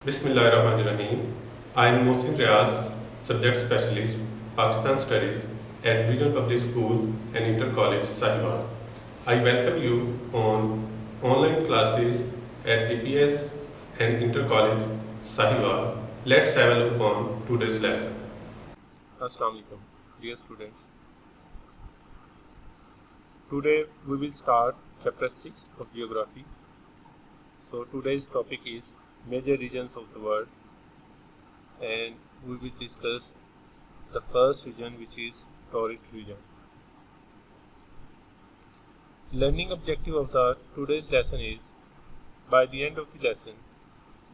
Bismillahirrahmanirrahim. I am Mohsin Riaz, Subject Specialist, Pakistan Studies at Regional Public School and Inter College, Sahiwal. I welcome you on online classes at DPS and Inter College, Sahiwal. Let's have a look on today's lesson. Assalamu alaikum, dear students. Today we will start chapter 6 of geography. So today's topic is major regions of the world, and we will discuss the first region, which is torrid region. Learning objective of the today's lesson is, by the end of the lesson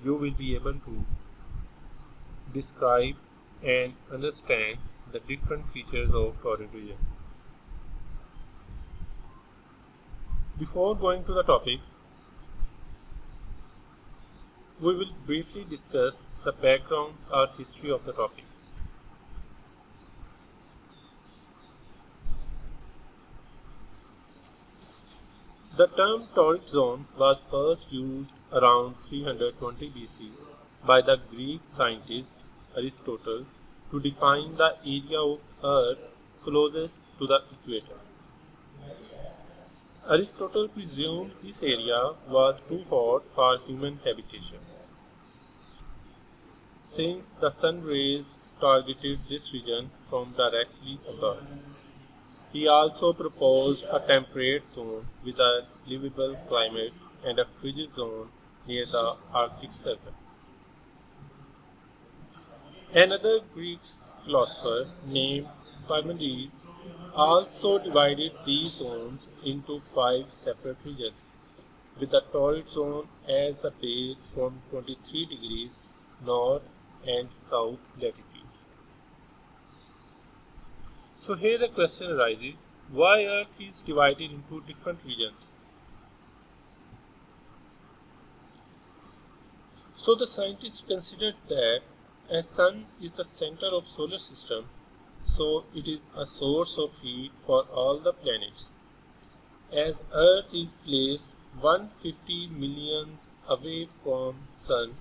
you will be able to describe and understand the different features of torrid region. Before going to the topic, we will briefly discuss the background or history of the topic. The term torrid zone was first used around 320 BC by the Greek scientist Aristotle to define the area of Earth closest to the equator. Aristotle presumed this area was too hot for human habitation, since the sun rays targeted this region from directly above. He also proposed a temperate zone with a livable climate and a frigid zone near the Arctic Circle. Another Greek philosopher named Parmenides also divided these zones into 5 separate regions, with the torrid zone as the base from 23 degrees north and south latitudes. So here the question arises, why Earth is divided into different regions? So the scientists considered that as Sun is the center of solar system, so it is a source of heat for all the planets. As Earth is placed 150 millions away from Sun,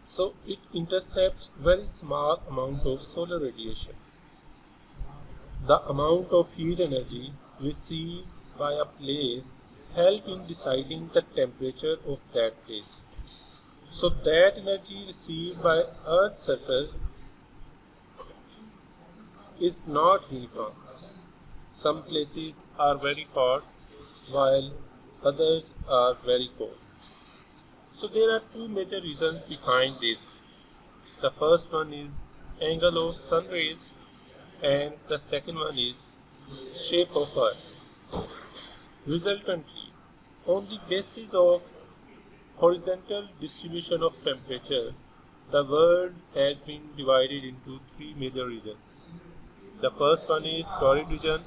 so it intercepts very small amount of solar radiation. The amount of heat energy received by a place help in deciding the temperature of that place. So that energy received by Earth's surface is not uniform. Some places are very hot while others are very cold. So there are 2 major reasons behind this. The first one is angle of sun rays, and the second one is shape of Earth. Resultantly, on the basis of horizontal distribution of temperature, the world has been divided into 3 major regions. The first one is torrid region,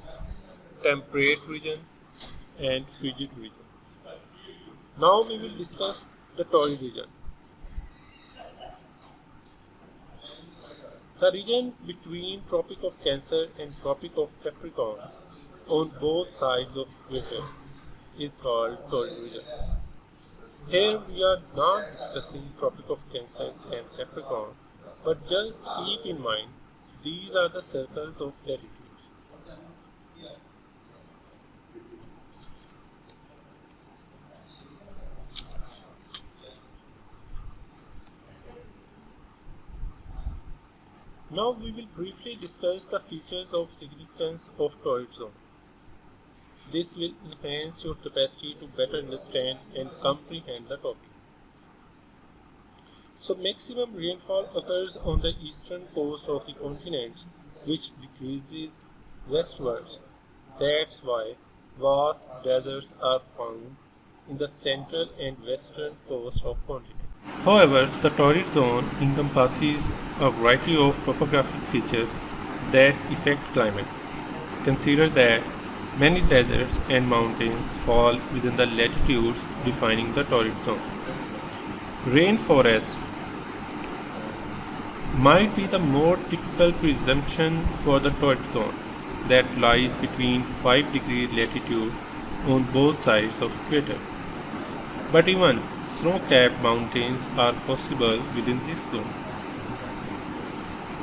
temperate region, and frigid region. Now we will discuss the torrid region. The region between Tropic of Cancer and Tropic of Capricorn on both sides of equator is called torrid region. Here we are not discussing Tropic of Cancer and Capricorn, but just keep in mind these are the circles of latitudes. Now we will briefly discuss the features of significance of torrid zone. This will enhance your capacity to better understand and comprehend the topic. So maximum rainfall occurs on the eastern coast of the continent, which decreases westwards. That's why vast deserts are found in the central and western coast of continent. However, the torrid zone encompasses a variety of topographic features that affect climate. Consider that many deserts and mountains fall within the latitudes defining the torrid zone. Rainforests might be the more typical presumption for the torrid zone that lies between 5 degree latitude on both sides of equator. But even snow-capped mountains are possible within this zone.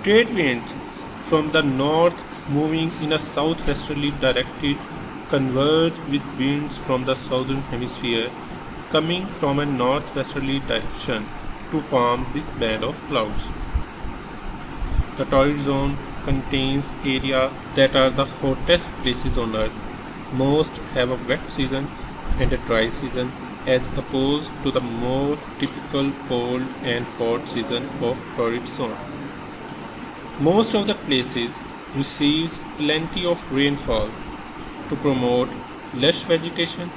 Trade winds from the north moving in a southwesterly direction converge with winds from the southern hemisphere coming from a northwesterly direction to form this band of clouds. The torrid zone contains areas that are the hottest places on Earth. Most have a wet season and a dry season as opposed to the more typical cold and hot season of torrid zone. Most of the places receives plenty of rainfall to promote lush vegetation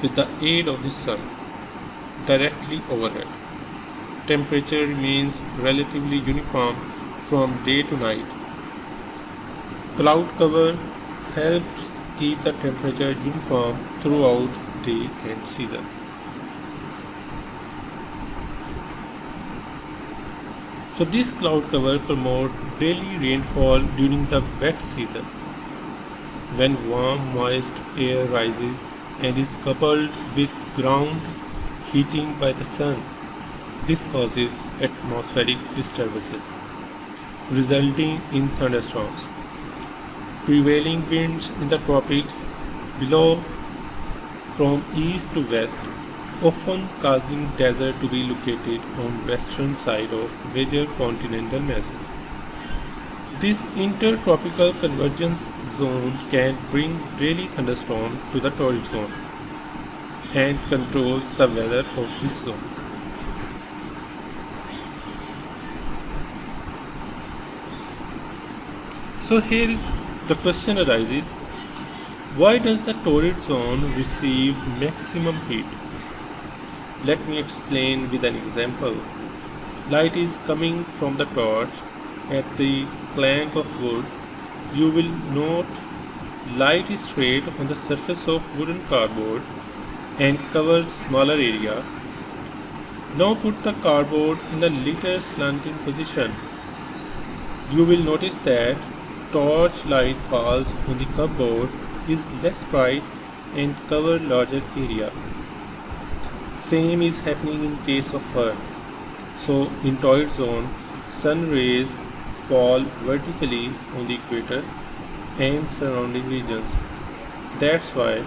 with the aid of the sun directly overhead. Temperature remains relatively uniform from day to night. Cloud cover helps keep the temperature uniform throughout day and season. So this cloud cover promotes daily rainfall during the wet season when warm moist air rises and is coupled with ground heating by the sun. This causes atmospheric disturbances, resulting in thunderstorms. Prevailing winds in the tropics blow from east to west, often causing desert to be located on western side of major continental masses. This intertropical convergence zone can bring daily thunderstorms to the torrid zone and controls the weather of this zone. So here is the question arises, why does the torrid zone receive maximum heat? Let me explain with an example. Light is coming from the torch at the plank of wood. You will note light is straight on the surface of wooden cardboard and covers smaller area. Now put the cardboard in a little slanting position. You will notice that torch light falls on the cupboard is less bright and cover larger area. Same is happening in case of Earth. So in torrid zone, sun rays fall vertically on the equator and surrounding regions. That's why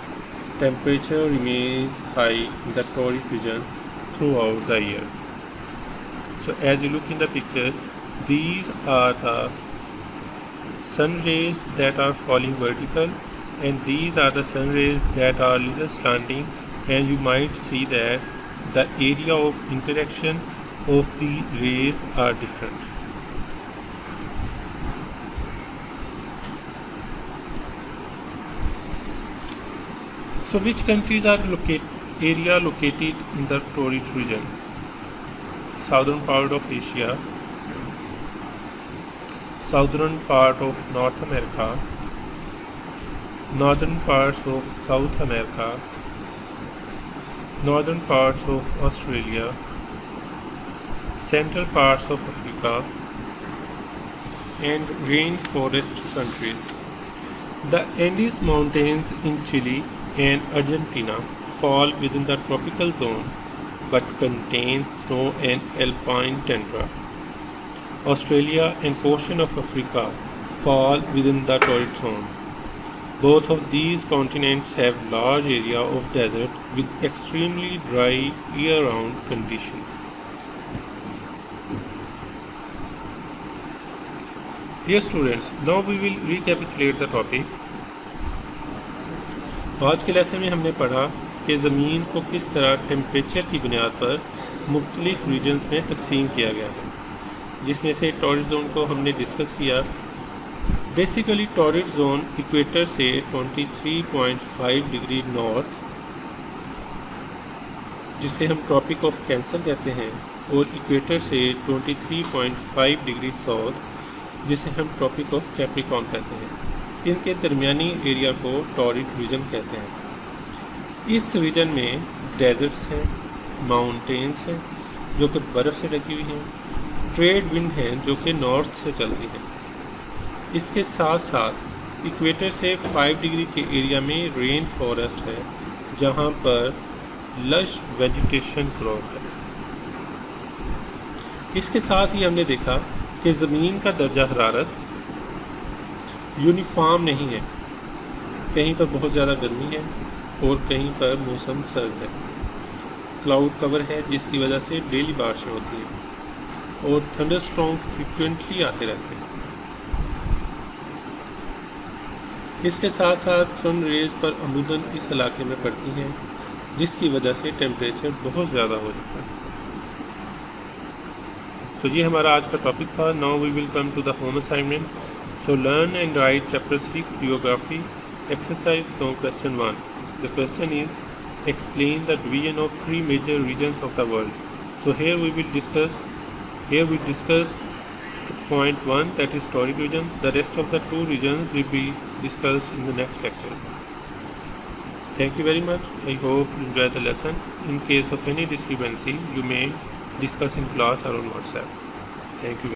temperature remains high in the torrid region throughout the year. So as you look in the picture, these are the sun rays that are falling vertical and these are the sun rays that are little slanting, and you might see that the area of interaction of the rays are different. So which countries are located in the torrid region? Southern part of Asia, southern part of North America, northern parts of South America, northern parts of Australia, central parts of Africa, and rainforest countries. The Andes Mountains in Chile and Argentina fall within the tropical zone but contain snow and alpine tundra. Australia and portion of Africa fall within the torrid zone. Both of these continents have large area of desert with extremely dry year-round conditions. Dear students, now we will recapitulate the topic. आज के lesson में हमने पढ़ा कि ज़मीन को किस तरह टेम्परेचर की बुनियाद पर मुख्तलिफ रीजन्स में तकसीम किया गया है, जिसमें से टॉरिड जोन को हमने डिस्कस किया। बेसिकली टॉरिड जोन इक्वेटर से 23.5 डिग्री नॉर्थ, जिसे हम ट्रॉपिक ऑफ कैंसर कहते हैं, और इक्वेटर से 23.5 डिग्री साउथ, जिसे हम ट्रॉपिक ऑफ कैप्रिकॉर्न कहते हैं, इनके दरमियानी एरिया को टॉरिड रीजन कहते हैं। इस रीजन में डेजर्ट्स हैं, माउंटेन्स हैं जो कि बर्फ़ से ढकी हुई हैं, ट्रेड विंड हैं जो कि नॉर्थ से चलती हैं। इसके साथ साथ इक्वेटर से 5 डिग्री के एरिया में रेन फॉरेस्ट है, जहाँ पर लश वेजिटेशन क्रॉप है। इसके साथ ही हमने देखा कि ज़मीन का दर्जा हरारत यूनिफॉर्म नहीं है, कहीं पर बहुत ज़्यादा गर्मी है और कहीं पर मौसम सर्द है। क्लाउड कवर है जिसकी वजह से डेली बारिशें होती हैं और थंडरस्टॉर्म फ्रीक्वेंटली आते रहते हैं। इसके साथ साथ सन रेज पर अमूमन इस इलाके में पड़ती हैं जिसकी वजह से टेम्परेचर बहुत ज़्यादा हो जाता है। तो ये हमारा आज का टॉपिक था। Now we will come to the home assignment. So learn and write chapter 6 geography exercise from question 1. The question is explain the division of three major regions of the world. So here we discuss the point 1, that is torrid region. The rest of the two regions will be discussed in the next lectures. Thank you very much. I hope you enjoy the lesson. In case of any discrepancy, you may discuss in class or on WhatsApp. Thank you.